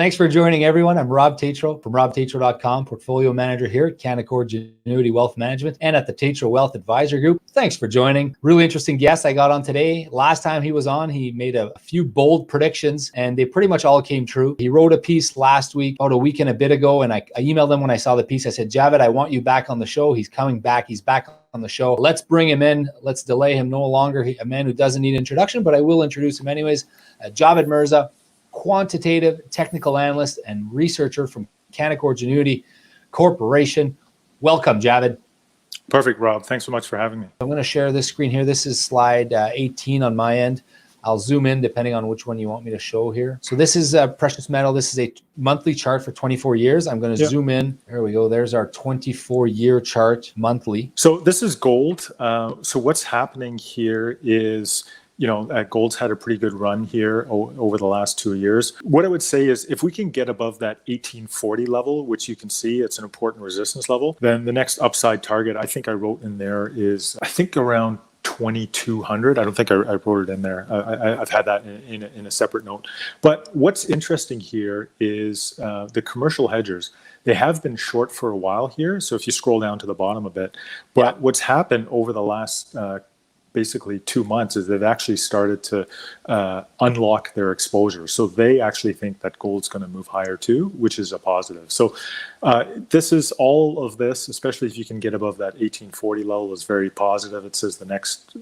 Thanks for joining, everyone. I'm Rob Tetrault from robtetrault.com, portfolio manager here at Canaccord Genuity Wealth Management and at the Tetrault Wealth Advisor Group. Thanks for joining. Really interesting guest I got on today. Last time he was on, he made a few bold predictions and they pretty much all came true. He wrote a piece last week, about a week and a bit ago, and I emailed him when I saw the piece. I said, Javed, I want you back on the show. He's coming back. He's back on the show. Let's bring him in. Let's delay him no longer. A man who doesn't need introduction, but I will introduce him anyways. Javed Mirza, quantitative technical analyst and researcher from Canaccord Genuity Corporation. Welcome, Javed. Perfect, Rob. Thanks so much for having me. I'm going to share this screen here. This is slide 18 on my end. I'll zoom in depending on which one you want me to show here. So this is precious metal. This is a monthly chart for 24 years. I'm going to zoom in. There we go. There's our 24-year chart monthly. So this is gold. So what's happening here is, gold's had a pretty good run here over the last 2 years. What I would say is if we can get above that 1840 level, which you can see it's an important resistance level, then the next upside target, I think I wrote in there is, I think around 2200. I don't think I wrote it in there. I've had that in a separate note. But what's interesting here is the commercial hedgers. They have been short for a while here. So if you scroll down to the bottom a bit, but what's happened over the last basically 2 months is they've actually started to unlock their exposure. So they actually think that gold's going to move higher too, which is a positive. So this is all of this, especially if you can get above that 1840 level, is very positive. It says the next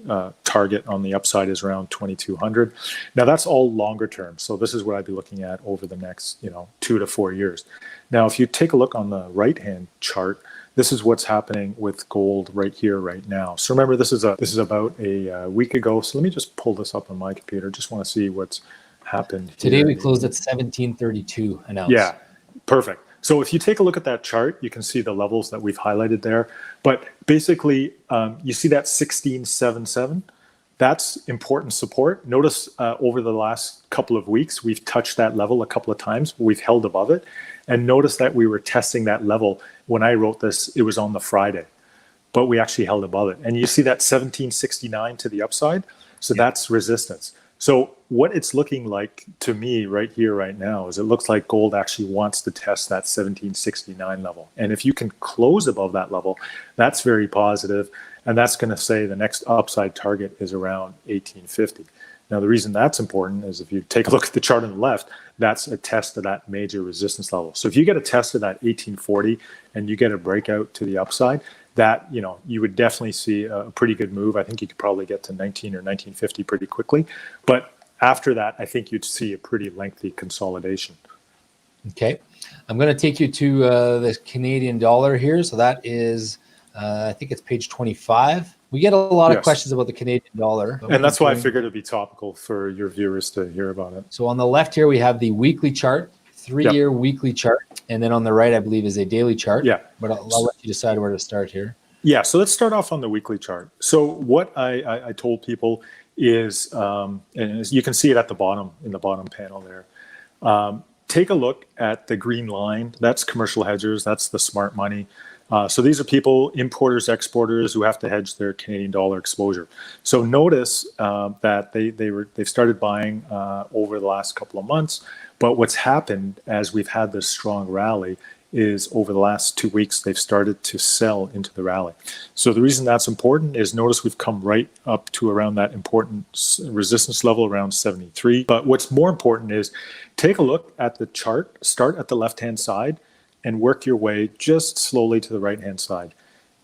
target on the upside is around 2200. Now that's all longer term. So this is what I'd be looking at over the next 2 to 4 years. Now, if you take a look on the right-hand chart, this is what's happening with gold right here, right now. So remember, this is about a week ago. So let me just pull this up on my computer. Just want to see what's happened here. Today we closed at 1732 an ounce. Yeah, perfect. So if you take a look at that chart, you can see the levels that we've highlighted there. But basically, you see that 1677? That's important support. Notice over the last couple of weeks, we've touched that level a couple of times. We've held above it. And notice that we were testing that level. When I wrote this, it was on the Friday, but we actually held above it. And you see that 1769 to the upside. So that's resistance. So what it's looking like to me right here, right now, is it looks like gold actually wants to test that 1769 level. And if you can close above that level, that's very positive. And that's going to say the next upside target is around 1850. Now, the reason that's important is if you take a look at the chart on the left, that's a test of that major resistance level. So if you get a test of that 1840 and you get a breakout to the upside, that, you would definitely see a pretty good move. I think you could probably get to 19 or 1950 pretty quickly. But after that, I think you'd see a pretty lengthy consolidation. Okay. I'm going to take you to the Canadian dollar here. So that is, I think it's page 25. We get a lot of questions about the Canadian dollar. And that's why I figured it'd be topical for your viewers to hear about it. So on the left here, we have the weekly chart, 3-year weekly chart. And then on the right, I believe, is a daily chart. Yeah. But I'll let you decide where to start here. Yeah. So let's start off on the weekly chart. So what I told people is, and you can see it at the bottom, in the bottom panel there. Take a look at the green line. That's commercial hedgers. That's the smart money. So these are people, importers, exporters, who have to hedge their Canadian dollar exposure. So notice that they've started buying over the last couple of months. But what's happened as we've had this strong rally is over the last 2 weeks, they've started to sell into the rally. So the reason that's important is notice we've come right up to around that important resistance level around 73. But what's more important is take a look at the chart, start at the left-hand side, and work your way just slowly to the right-hand side.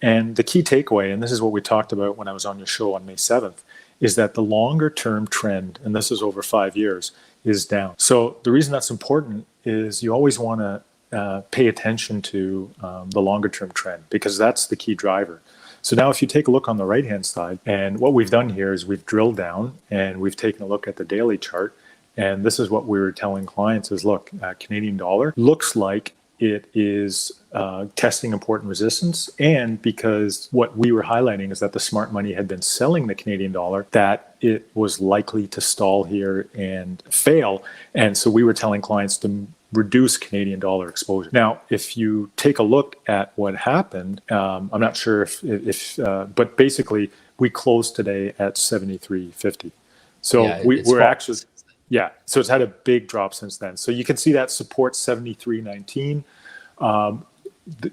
And the key takeaway, and this is what we talked about when I was on your show on May 7th, is that the longer-term trend, and this is over 5 years, is down. So the reason that's important is you always want to pay attention to the longer-term trend, because that's the key driver. So now if you take a look on the right-hand side, and what we've done here is we've drilled down and we've taken a look at the daily chart, and this is what we were telling clients is, look, Canadian dollar looks like it is testing important resistance. And because what we were highlighting is that the smart money had been selling the Canadian dollar, that it was likely to stall here and fail. And so we were telling clients to reduce Canadian dollar exposure. Now, if you take a look at what happened, I'm not sure but basically we closed today at 73.50. So we're actually Yeah, so it's had a big drop since then. So you can see that support 73.19.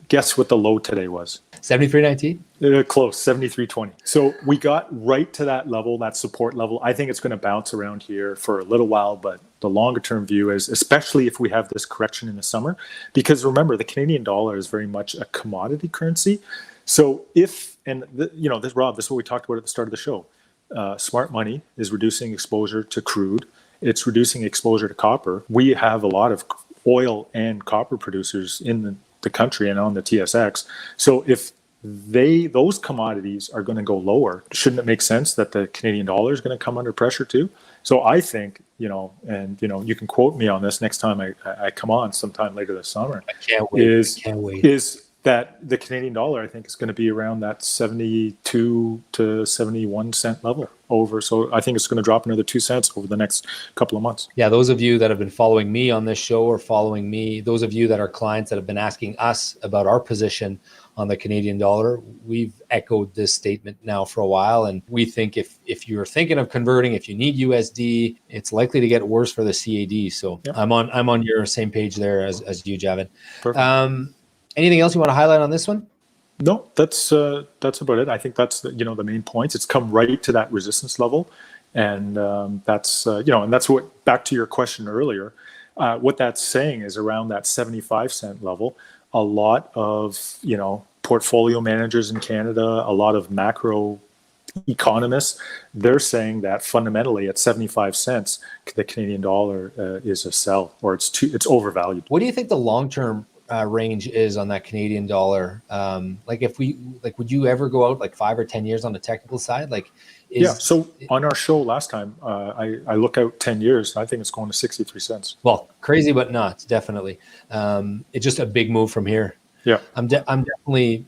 Guess what the low today was? 73.19? Close, 73.20. So we got right to that level, that support level. I think it's going to bounce around here for a little while, but the longer term view is, especially if we have this correction in the summer, because remember, the Canadian dollar is very much a commodity currency. So if, and this, Rob, this is what we talked about at the start of the show. Smart money is reducing exposure to crude. It's reducing exposure to copper. We have a lot of oil and copper producers in the country and on the TSX. So if those commodities are going to go lower, shouldn't it make sense that the Canadian dollar is going to come under pressure too? So I think, and you can quote me on this next time I come on sometime later this summer. I can't wait. Is that the Canadian dollar, I think, is going to be around that 72 to 71 cent level over. So I think it's going to drop another 2 cents over the next couple of months. Yeah, those of you that have been following me on this show or following me, those of you that are clients that have been asking us about our position on the Canadian dollar, we've echoed this statement now for a while. And we think if you're thinking of converting, if you need USD, it's likely to get worse for the CAD. So yep. I'm on your same page there as you, Javed. Perfect. Anything else you want to highlight on this one? No, that's about it. I think that's the main points. It's come right to that resistance level, and that's and that's what, back to your question earlier, what that's saying is around that 75 cent level. A lot of portfolio managers in Canada, a lot of macro economists, they're saying that fundamentally at 75 cents, the Canadian dollar is a sell, or it's overvalued. What do you think the long term range is on that Canadian dollar? Would you ever go out like 5 or 10 years on the technical side? So on our show last time, I look out 10 years. I think it's going to 63 cents. Well, crazy, but not definitely. It's just a big move from here. Yeah, I'm definitely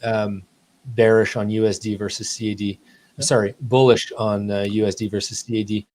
bearish on USD versus CAD. Sorry, bullish on USD versus CAD.